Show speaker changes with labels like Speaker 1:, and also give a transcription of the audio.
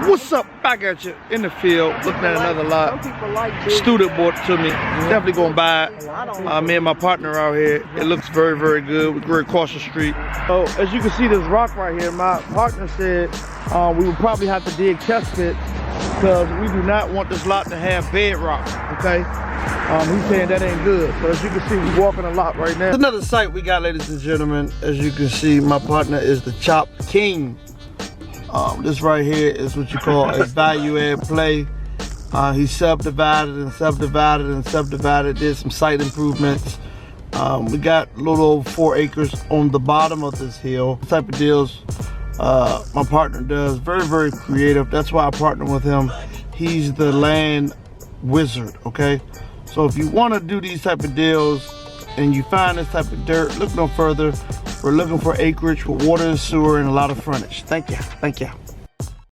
Speaker 1: What's up? Back at you in the field, looking at another lot. Student bought it to me. Definitely gonna buy it. Me and my partner out here. It looks very, very good. We're across the street. So as you can see, this rock right here. My partner said we would probably have to dig test pits because we do not want this lot to have bedrock. Okay. He's saying that ain't good. So as you can see, we're walking a lot right now. Another site we got, ladies and gentlemen. As you can see, my partner is the Chop King. This right here is what you call a value add play. He subdivided and subdivided and subdivided, did some site improvements. We got a little over 4 acres on the bottom of this hill. The type of deals my partner does, very, very creative. That's why I partner with him. He's the land wizard, okay? So if you want to do these type of deals and you find this type of dirt, look no further. We're looking for acreage with water and sewer and a lot of frontage. Thank you. Thank you.